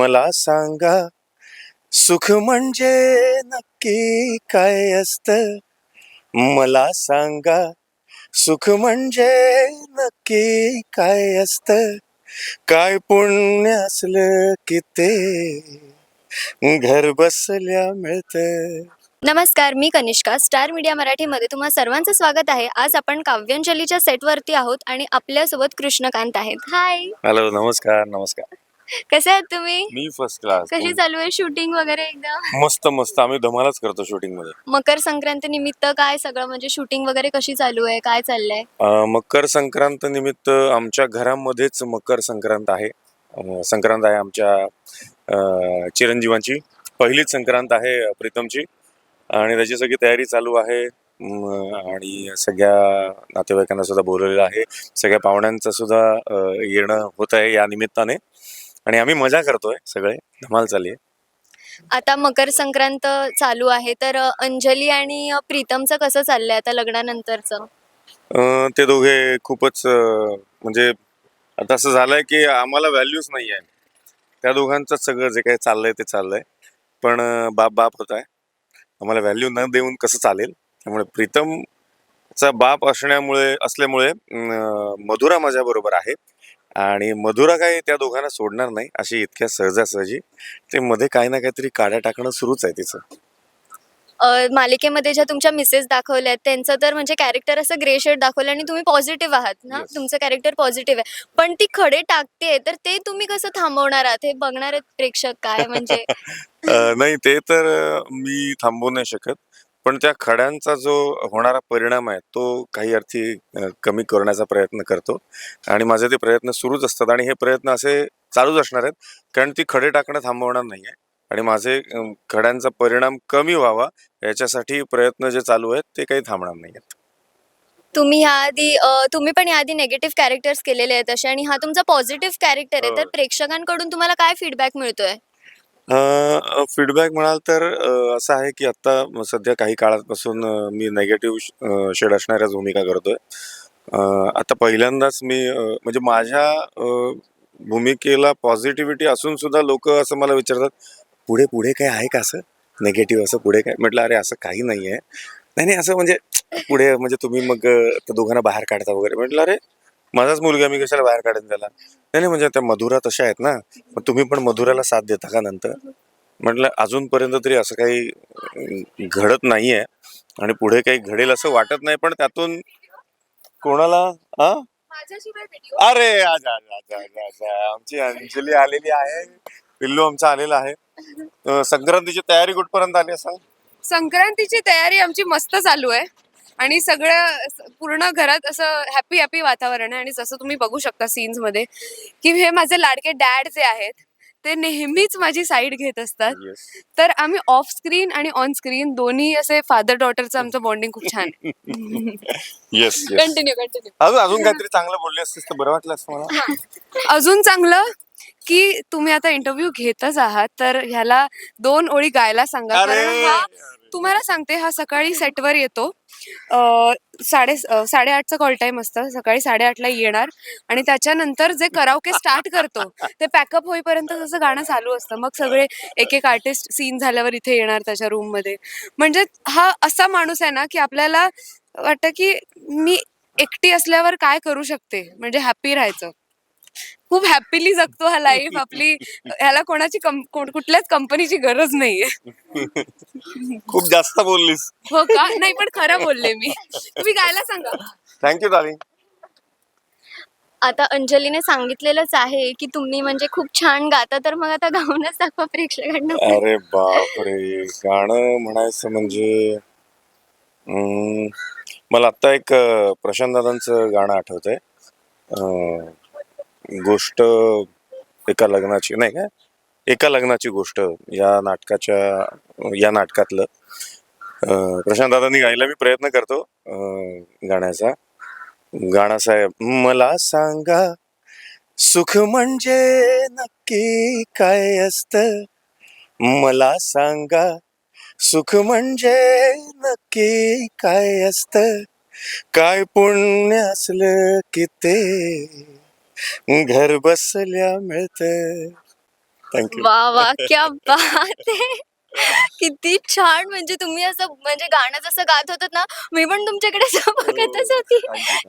मला सांगा सुख म्हणजे नक्की काय असतं. मला सांगा सुख म्हणजे नक्की काय असतं. काय पुण्य असलं की ते घर बसल्या मिळतं. नमस्कार, मी कनिष्का. स्टार मीडिया मराठीमध्ये तुम्हा सर्वांचं स्वागत आहे. आज आपण काव्यांजलीच्या सेटवरती आहोत आणि आपल्यासोबत कृष्णकांत आहेत. हाय, हॅलो, नमस्कार. नमस्कार. कसे आहात तुम्ही? मी फर्स्ट क्लास. कशी चालू आहे शूटिंग वगैरे एकदम? मस्त मस्त. आम्ही धमालच करतो शूटिंग मध्ये. मकर संक्रांती निमित्त काय सगळं म्हणजे शूटिंग वगैरे कशी चालू आहे? काय चाललंय? मकर संक्रांत निमित्त आमच्या घरामध्येच मकर संक्रांत आहे. संक्रांत आहे आमच्या चिरंजीवांची पहिलीच संक्रांत आहे प्रीतमची, आणि त्याची सगळी तयारी चालू आहे. आणि सगळ्या नातेवाईकांना सुद्धा बोलवलेलं आहे. सगळ्या पाहुण्यांचं सुद्धा येणं होत आहे या निमित्ताने, आणि आम्ही मजा करतोय. सगळे धमाल चालली आहे. आता मकर संक्रांत चालू आहे तर अंजली आणि प्रीतमचं कसं चाललंय आता लग्नानंतरचं? ते दोघे खूपच म्हणजे आता असं झालंय की आम्हाला व्हॅल्यूच नाही आहे. त्या दोघांचं सगळं जे काही चाललंय ते चाललंय, पण बाप बाप होत आहे. आम्हाला व्हॅल्यू न देऊन कसं चालेल. त्यामुळे प्रीतमचा बाप असल्यामुळे मधुरा माझ्या बरोबर आहे, आणि मधुरा काही त्या दोघांना सोडणार नाही अशी इतक्या सहजासहजी. ते मध्ये काही ना काहीतरी काड्या टाकणं सुरूच आहे तिचं. मालिकेमध्ये ज्या तुमच्या मिसेस दाखवल्यात त्यांचं तर म्हणजे कॅरेक्टर असं ग्रे शेड दाखवलं आणि तुम्ही पॉझिटिव्ह आहात ना, Yes. तुमचं कॅरेक्टर पॉझिटिव्ह आहे. पण ती खडे टाकते तर ते तुम्ही कसं थांबवणार आहात? हे बघणार आहेत प्रेक्षक काय म्हणजे? नाही, ते तर मी थांबवू नाही शकत. पण त्या खड्यांचा जो होणारा परिणाम आहे तो काही अर्थी कमी करण्याचा प्रयत्न करतो, आणि माझे ते प्रयत्न सुरूच असतात, आणि हे प्रयत्न असे चालूच असणार आहेत. कारण ती खडे टाकणं थांबवणार नाहीये, आणि माझे खड्यांचा परिणाम कमी व्हावा याच्यासाठी प्रयत्न जे चालू आहेत ते काही थांबणार नाहीयेत. तुम्ही याआधी तुम्ही पण याआधी निगेटिव्ह कॅरेक्टर्स केलेले आहेत असे आणि हा तुमचा पॉझिटिव्ह कॅरेक्टर आहे. तर हो. प्रेक्षकांकडून तुम्हाला काय फीडबॅक मिळतोय? फीडबॅक म्हणाल तर असं आहे की आता सध्या काही काळापासून मी नेगेटिव्ह शेड असणाऱ्याच भूमिका करतोय. आता पहिल्यांदाच मी म्हणजे माझ्या भूमिकेला पॉझिटिव्हिटी असून सुद्धा लोक असं मला विचारतात, पुढे पुढे काय आहे का असं नेगेटिव्ह, असं पुढे काय. म्हटलं अरे असं काही नाही आहे. नाही नाही, असं म्हणजे पुढे म्हणजे तुम्ही मग त्या दोघांना बाहेर काढता वगैरे. म्हटलं अरे माझाच मुलगा, मी कशाला बाहेर काढेन त्याला. नाही नाही, म्हणजे त्या मधुरा तशा आहेत ना, मग तुम्ही पण मधुराला साथ देता का नंतर. म्हटलं अजूनपर्यंत तरी असं काही घडत नाहीये, आणि पुढे काही घडेल असं वाटत नाही. पण त्यातून कोणाला आ माझ्याशिवाय व्हिडिओ अरे आजा आजा आजा आजा आजा. आमची अंजली आलेली आहे. पिल्लू आमचा आलेला आहे. संक्रांतीची तयारी कुठपर्यंत आली असाल? संक्रांतीची तयारी आमची मस्त चालू आहे आणि सगळं पूर्ण घरात असं हॅपी हॅपी वातावरण आहे. आणि जसं तुम्ही बघू शकता सीन्स मध्ये की हे माझे लाडके डॅड जे आहेत ते नेहमीच माझी साईड घेत असतात. येस. तर आम्ही ऑफ स्क्रीन आणि ऑन स्क्रीन दोन्ही असे फादर डॉटरचं आमचं बॉन्डिंग खूप छान आहे. Yes yes. Continue continue. अजून अजून काहीतरी चांगलं बोलले असतेस तर बरं वाटलं असतं मला. अजून चांगलं की तुम्ही आता इंटरव्ह्यू घेतच आहात तर ह्याला 2 ओळी गायला सांगा. अरे कारण हा तुम्हाला सांगते हा सकाळी सेटवर येतो. 8:30चा कॉल टाइम असतं. सकाळी 8:30ला येणार आणि त्याच्यानंतर जे कराओके स्टार्ट करतो ते पॅकअप होईपर्यंत तसं गाणं चालू असतं. मग सगळे एक एक आर्टिस्ट सीन झाल्यावर इथे येणार त्याच्या रूममध्ये. म्हणजे हा असा माणूस आहे ना की आपल्याला वाटतं की मी एकटी असल्यावर काय करू शकते, म्हणजे हॅपी राहायचं. खूप हॅपीली जगतो हा लाईफ आपली. ह्याला कोणाची कुठल्याच कंपनीची गरज नाहीये. खूप जास्त बोललीस. हो का? नाही पण खरं बोलले मी. तुम्ही गायला सांगा. Thank you darling. आता अंजलीने सांगितलेलंच आहे की तुम्ही म्हणजे खूप छान गाता, तर मग आता गाऊनच दाखवा प्रेक्षकांना पण. अरे बापरे, गाणं म्हणायचं म्हणजे मला आत्ता एक प्रशांत दादांचं गाणं आठवतंय. गोष्ट एका लग्नाची, नाही का, एका लग्नाची गोष्ट, या नाटकातलं प्रशांत दादांनी गायला मी प्रयत्न करतो गाण्याचा. गाणं साहेब, मला सांगा सुख म्हणजे नक्की काय असतं. मला सांगा सुख म्हणजे नक्की काय असतं. काय पुण्य असलं की ते घर बसल्या मिळतं. थँक्यू. वा वा क्या बात आहे. किती छान. म्हणजे तुम्ही असं म्हणजे गाणं जसं गात होतात ना, मी पण तुमच्याकडे असं बघतच होती.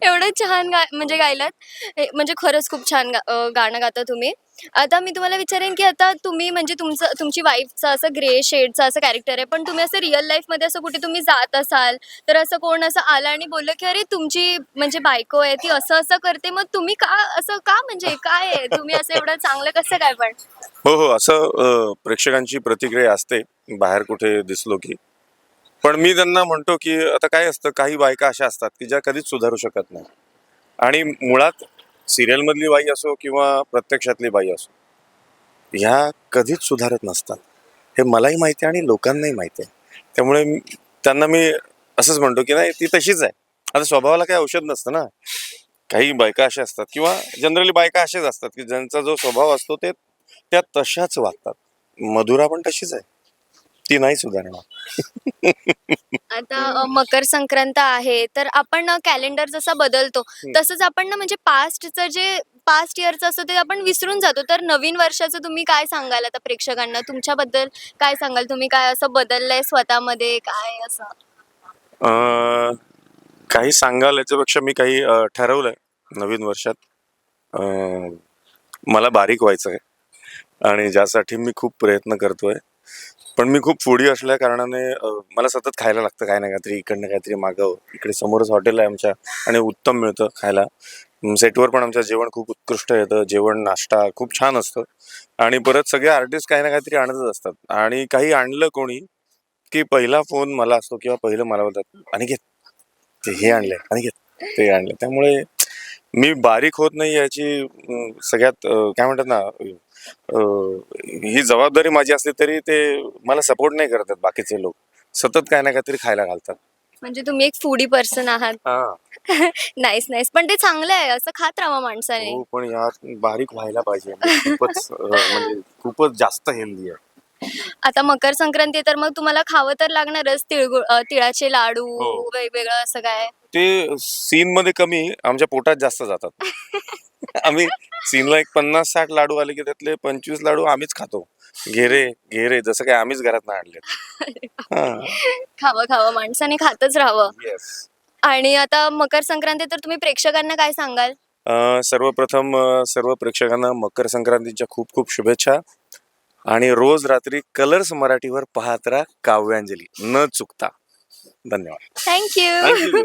एवढं छान म्हणजे गायलात. म्हणजे खरंच खूप छान गाणं गाता तुम्ही. आता मी तुम्हाला विचारेन, की आता तुम्ही म्हणजे तुमची वाईफचं असं ग्रे शेडचं असं कॅरेक्टर आहे. पण तुम्ही असं रिअल लाईफमध्ये असं कुठे तुम्ही जात असाल, तर असं कोण असं आलं आणि बोललं, की "अरे तुमची म्हणजे बायको आहे, ती असं-असं करते." मग तुम्ही का असं का म्हणजे काय आहे? तुम्ही असं एवढं चांगलं कसं काय पण? हो, हो. असं प्रेक्षकांची प्रतिक्रिया असते बाहेर कुठे दिसलो की. पण मी त्यांना म्हणतो, की आता काय असतं, काही बायका अशा असतात, की ज्या कधीच सुधारू शकत नाही. आणि मुळात सीरियलमधली बाई असो किंवा प्रत्यक्षातली बाई असो, ह्या कधीच सुधारत नसतात. हे मलाही माहिती आहे आणि लोकांनाही माहिती आहे. त्यामुळे त्यांना मी असंच म्हणतो, की नाही ती तशीच आहे. आता स्वभावाला काही औषध नसतं ना. काही बायका अशा असतात किंवा जनरली बायका अशाच असतात, की ज्यांचा जो स्वभाव असतो त्या तशाच वागतात. मधुरा पण तशीच आहे. ती नाही सुधारणार. आता मकर संक्रांत आहे, तर आपण कॅलेंडर जसा बदलतो, तसंच आपण ना म्हणजे पास्ट इयरचं असतं ते आपण विसरून जातो. तर नवीन वर्षाचं तुम्ही काय सांगाल आता प्रेक्षकांना? तुमच्याबद्दल काय सांगाल? तुम्ही काय असं बदललंय स्वतःमध्ये काय असं? अ, काही सांगाल याच्यापेक्षा मी काही ठरवलंय नवीन वर्षात. अ, मला बारीक व्हायचं आहे आणि ज्यासाठी मी खूप प्रयत्न करतोय. पण मी खूप फूडी असल्या कारणाने मला सतत खायला लागतं काही ना काहीतरी, इकडनं काहीतरी मागव. इकडे समोरच हॉटेल आहे आमच्या आणि उत्तम मिळतं खायला. सेटवर पण आमचं जेवण खूप उत्कृष्ट येतं. जेवण, नाश्ता खूप छान असतं आणि परत सगळे आर्टिस्ट काही ना काहीतरी आणतच असतात आणि काही आणलं कोणी, की पहिला फोन मला असतो किंवा पहिलं मला बोलतात, "अनिकेत, ते हे आणलंय, अनिकेत, ते आणलंय." त्यामुळे मी बारीक होत नाही याची सगळ्यात काय म्हणतात ना अ, ही जबाबदारी माझी असली तरी ते मला सपोर्ट नाही करतात बाकीचे लोक. सतत काही ना काहीतरी खायला घालतात. म्हणजे तुम्ही एक फूडी पर्सन आहात. हां. Nice, nice. पण ते चांगलं आहे. असं खात राहावं माणसाने. हो, पण यात बारीक व्हायला पाहिजे. म्हणजे खूपच जास्त हेल्दी आहे. आता मकर संक्रांती आहे, तर मग तुम्हाला खावं तर लागणारच तिळाचे लाडू, हो. वेगवेगळं असं काय? ते सीनमध्ये कमी, आमच्या पोटात जास्त जातात. आम्ही सीनला एक 50-60 लाडू आले, की त्यातले 25 लाडू आम्हीच खातो. घेरे, घेरे जसं काही आम्हीच घरातनं आणलेत. हां. खावं, खावं माणसाने खातच राहावं. येस. आणि आता मकर संक्रांती आहे, तर तुम्ही प्रेक्षकांना काय सांगाल? सर्वप्रथम सर्व प्रेक्षकांना मकर संक्रांतीच्या खूप खूप शुभेच्छा आणि रोज रात्री कलर्स मराठीवर पाहत राहा काव्यांजली न चुकता. धन्यवाद. Thank you. थँक्यू.